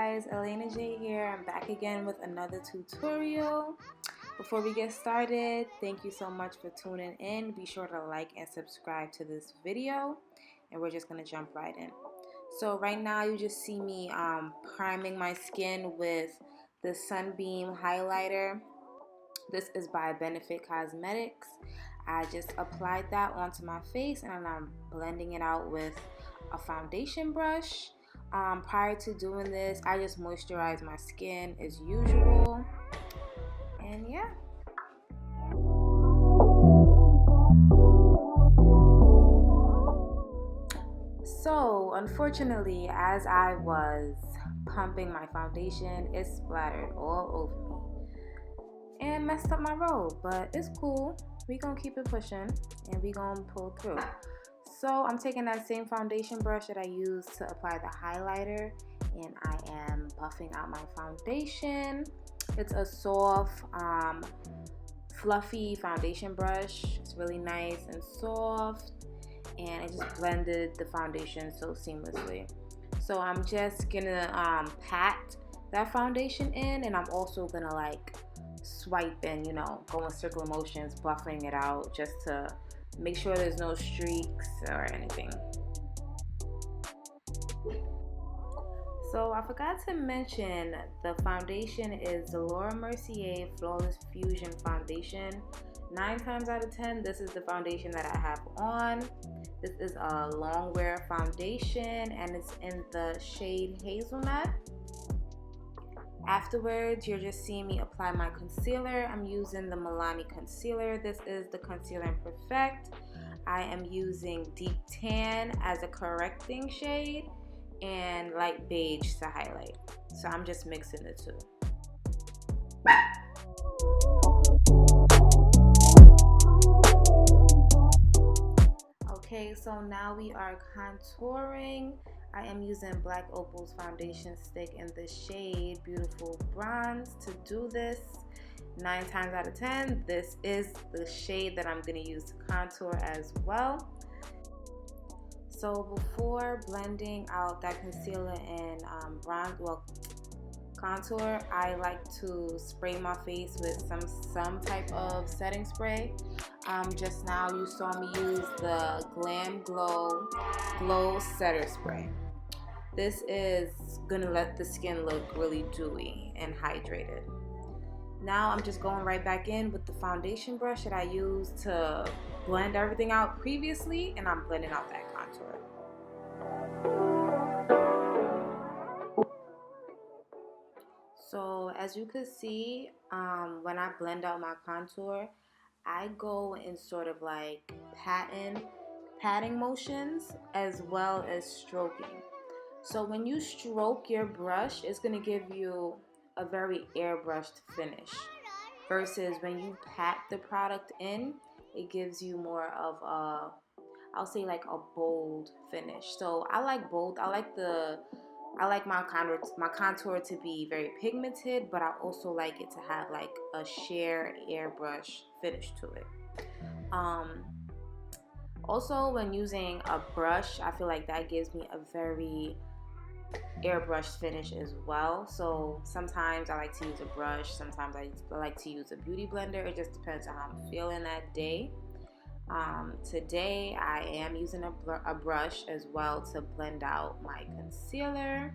guys, Ellena J here. I'm back again with another tutorial. Before we get started, thank you so much for tuning in. Be sure to like and subscribe to this video, and we're just going to jump right in. So right now you just see me priming my skin with the Sunbeam highlighter. This is by Benefit Cosmetics. I just applied that onto my face and I'm blending it out with a foundation brush. Prior to doing this, I just moisturize my skin as usual. And yeah. So unfortunately, as I was pumping my foundation, it splattered all over me and messed up my robe, but it's cool. We gonna keep it pushing and we gonna pull through. So I'm taking that same foundation brush that I used to apply the highlighter, and I am buffing out my foundation. It's a soft, fluffy foundation brush. It's really nice and soft, and I just blended the foundation so seamlessly. So I'm just gonna pat that foundation in, and I'm also gonna like swipe and, you know, go in circular motions, buffing it out just to make sure there's no streaks or anything. So I forgot to mention the foundation is the Mercier Flawless Fusion Foundation. 9 times out of 10, this is the foundation that I have on. This is a Longwear foundation and it's in the shade Hazelnut. Afterwards, you're just seeing me apply my concealer. I'm using the Milani concealer. This is the Conceal and Perfect. I am using Deep Tan as a correcting shade and Light Beige to highlight. So I'm just mixing the two. Okay, so now we are contouring. I am using Black Opal's foundation stick in the shade Beautiful Bronze to do this. 9 times out of 10, this is the shade that I'm going to use to contour as well. So before blending out that concealer and contour, I like to spray my face with some type of setting spray. Just now you saw me use the Glam Glow Setter Spray. This is gonna let the skin look really dewy and hydrated. Now I'm just going right back in with the foundation brush that I used to blend everything out previously, and I'm blending out that contour. So as you can see, when I blend out my contour, I go in sort of like patting motions as well as stroking. So when you stroke your brush, it's going to give you a very airbrushed finish, versus when you pat the product in, it gives you more of a, I'll say like a bold finish. So I like both. I like my contour to be very pigmented, but I also like it to have like a sheer airbrush finish to it. Also, when using a brush, I feel like that gives me a very airbrush finish as well. So sometimes I like to use a brush, sometimes I like to use a beauty blender. It just depends on how I'm feeling that day. Today I am using a brush as well to blend out my concealer.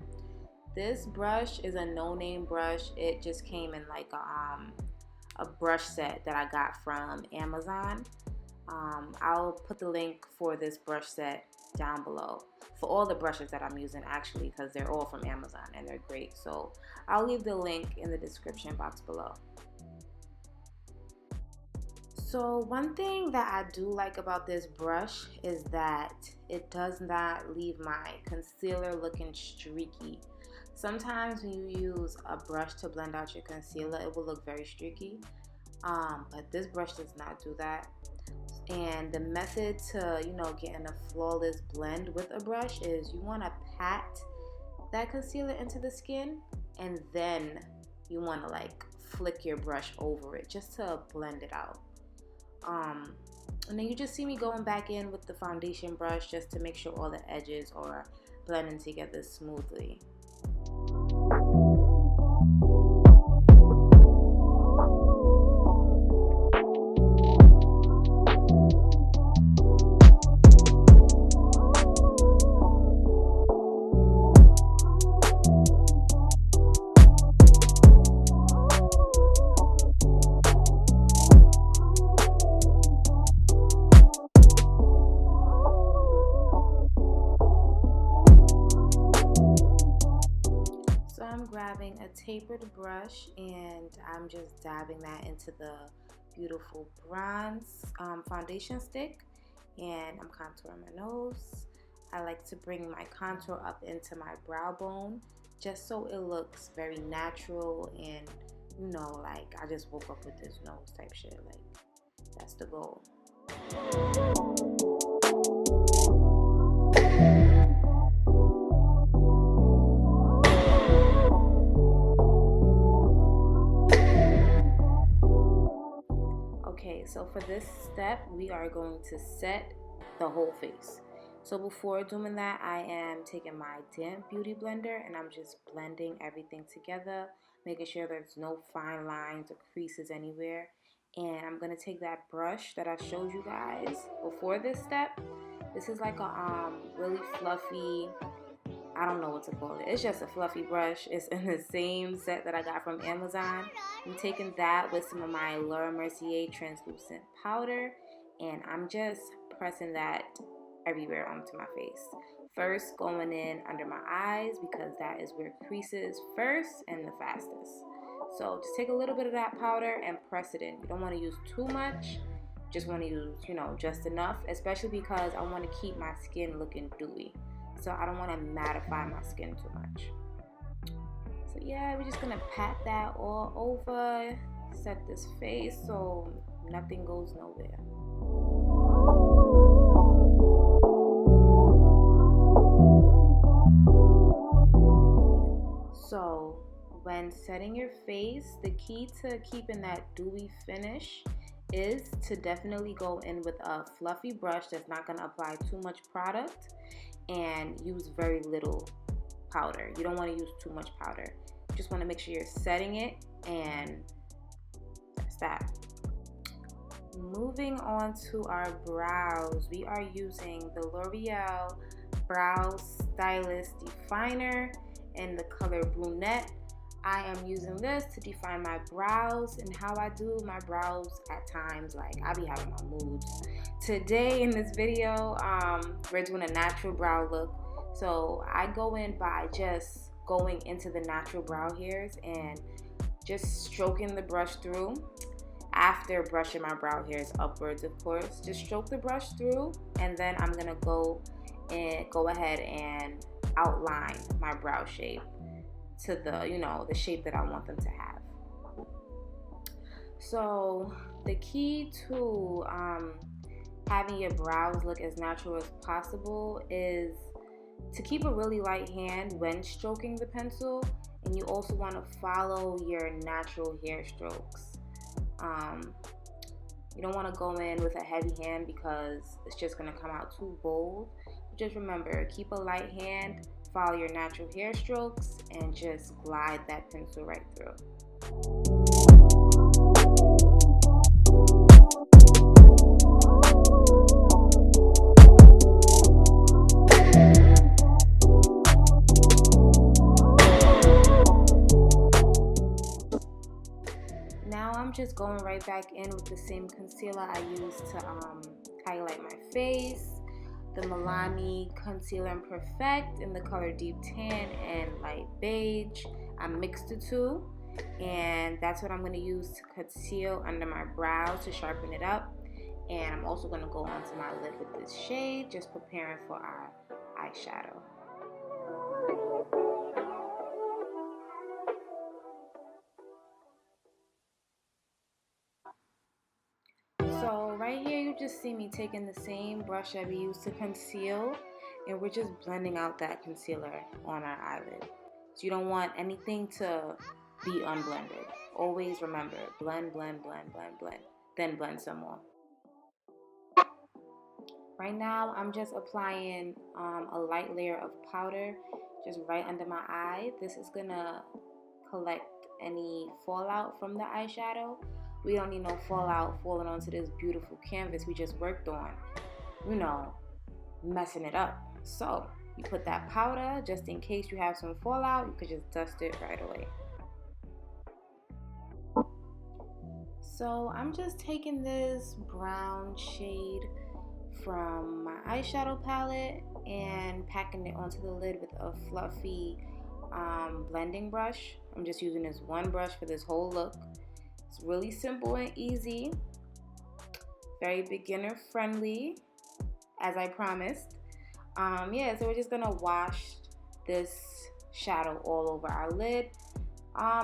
This brush is a no-name brush. It just came in like a brush set that I got from Amazon. I'll put the link for this brush set down below for all the brushes that I'm using, actually, because they're all from Amazon and they're great. So I'll leave the link in the description box below. So one thing that I do like about this brush is that it does not leave my concealer looking streaky. Sometimes when you use a brush to blend out your concealer, it will look very streaky, but this brush does not do that. And the method to, you know, getting a flawless blend with a brush is you want to pat that concealer into the skin, and then you want to like flick your brush over it just to blend it out. And then you just see me going back in with the foundation brush just to make sure all the edges are blending together smoothly. taper the brush and I'm just dabbing that into the beautiful bronze foundation stick, and I'm contouring my nose. I like to bring my contour up into my brow bone just so it looks very natural and, you know, like I just woke up with this nose type shit. Like, that's the goal. Okay, so for this step, we are going to set the whole face. So before doing that, I am taking my damp beauty blender and I'm just blending everything together, making sure there's no fine lines or creases anywhere. And I'm gonna take that brush that I showed you guys before this step. This is like a really fluffy, I don't know what to call it. It's just a fluffy brush. It's in the same set that I got from Amazon. I'm taking that with some of my Mercier translucent powder, and I'm just pressing that everywhere onto my face. First, going in under my eyes because that is where it creases first and the fastest. So just take a little bit of that powder and press it in. You don't want to use too much. Just want to use, you know, just enough, especially because I want to keep my skin looking dewy. So I don't want to mattify my skin too much. So yeah, we're just gonna pat that all over, set this face so nothing goes nowhere. So when setting your face, the key to keeping that dewy finish is to definitely go in with a fluffy brush that's not gonna apply too much product, and use very little powder. You don't want to use too much powder. You just want to make sure you're setting it, and that's that. Moving on to our brows, we are using the L'Oreal Brow Stylist Definer in the color Brunette. I am using this to define my brows, and how I do my brows at times, like I be having my moods. Today in this video, we're doing a natural brow look. So I go in by just going into the natural brow hairs and just stroking the brush through. After brushing my brow hairs upwards, of course, just stroke the brush through, and then I'm gonna go ahead and outline my brow shape to the, you know, the shape that I want them to have. So the key to having your brows look as natural as possible is to keep a really light hand when stroking the pencil, and you also want to follow your natural hair strokes. You don't want to go in with a heavy hand because it's just going to come out too bold. Just remember, keep a light hand, follow your natural hair strokes, and just glide that pencil right through. Now I'm just going right back in with the same concealer I used to highlight my face. The Milani Conceal and Perfect in the color Deep Tan and Light Beige. I mixed the two, and that's what I'm going to use to conceal under my brows to sharpen it up. And I'm also going to go onto my lid with this shade, just preparing for our eyeshadow. So right here you just see me taking the same brush that we used to conceal, and we're just blending out that concealer on our eyelid. So you don't want anything to be unblended. Always remember, blend, blend, blend, blend, blend, then blend some more. Right now I'm just applying a light layer of powder just right under my eye. This is gonna collect any fallout from the eyeshadow. We don't need no fallout falling onto this beautiful canvas we just worked on, you know, messing it up. So you put that powder just in case you have some fallout. You could just dust it right away. So I'm just taking this brown shade from my eyeshadow palette and packing it onto the lid with a fluffy blending brush. I'm just using this one brush for this whole look. It's really simple and easy, very beginner friendly, as I promised. Yeah, so we're just gonna wash this shadow all over our lid.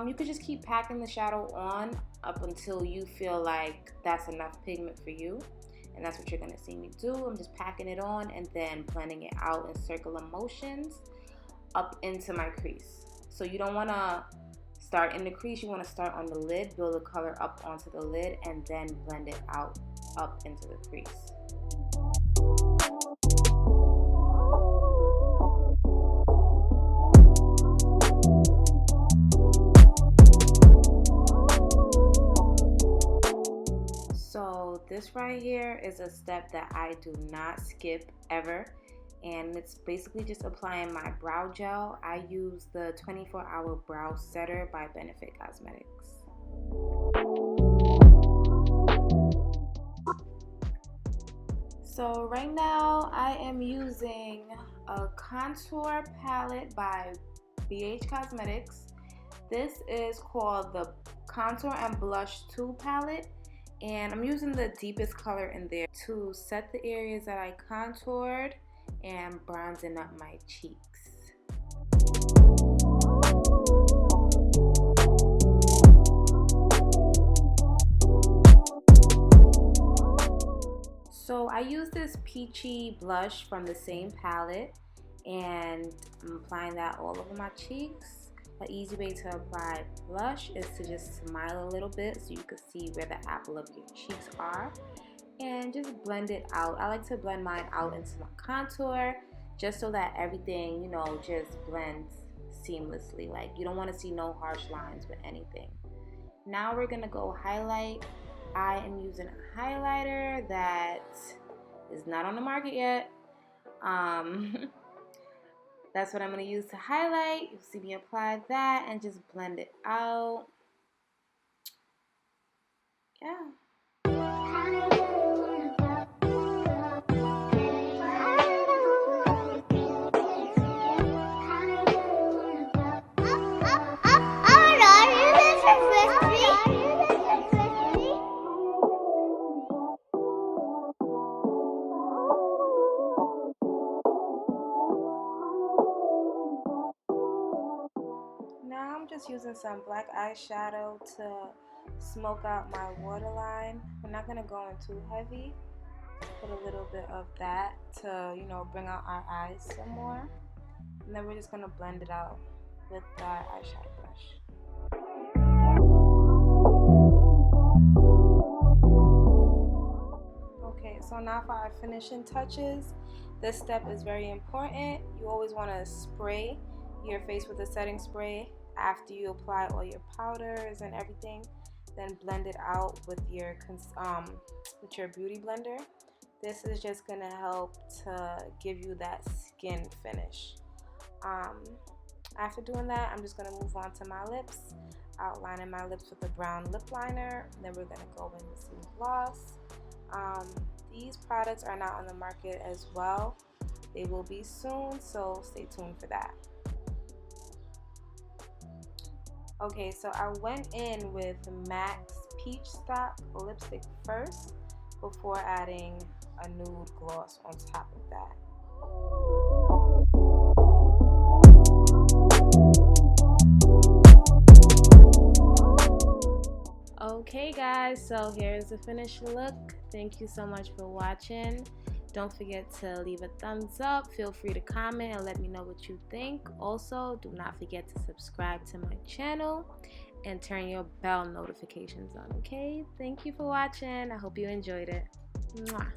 You could just keep packing the shadow on up until you feel like that's enough pigment for you, and that's what you're gonna see me do. I'm just packing it on and then blending it out in circular motions up into my crease. So you don't wanna start in the crease, you wanna start on the lid, build the color up onto the lid, and then blend it out up into the crease. So this right here is a step that I do not skip ever, and it's basically just applying my brow gel. I use the 24-hour brow setter by Benefit Cosmetics. So right now I am using a contour palette by Beige Cosmetics. This is called the Contour and Blush 2 palette, and I'm using the deepest color in there to set the areas that I contoured and bronzing up my cheeks. So I use this peachy blush from the same palette, and I'm applying that all over my cheeks. An easy way to apply blush is to just smile a little bit so you can see where the apple of your cheeks are, and just blend it out. I like to blend mine out into my contour just so that everything, you know, just blends seamlessly. Like, you don't want to see no harsh lines with anything. Now we're gonna go highlight. I am using a highlighter that is not on the market yet. That's what I'm going to use to highlight. You'll see me apply that and just blend it out. Yeah. Now I'm just using some black eyeshadow to smoke out my waterline. We're not going to go in too heavy. Put a little bit of that to, you know, bring out our eyes some more. And then we're just going to blend it out with our eyeshadow brush. Okay, so now for our finishing touches. This step is very important. You always want to spray your face with a setting spray after you apply all your powders and everything. Then blend it out with your beauty blender. This is just gonna help to give you that skin finish. After doing that, I'm just gonna move on to my lips, outlining my lips with a brown lip liner. Then we're gonna go in with some gloss. These products are not on the market as well. They will be soon, so stay tuned for that. Okay, so I went in with MAC's Peach Stock lipstick first before adding a nude gloss on top of that. Okay guys, so here's the finished look. Thank you so much for watching. Don't forget to leave a thumbs up. Feel free to comment and let me know what you think. Also, do not forget to subscribe to my channel and turn your bell notifications on, okay? Thank you for watching. I hope you enjoyed it. Mwah.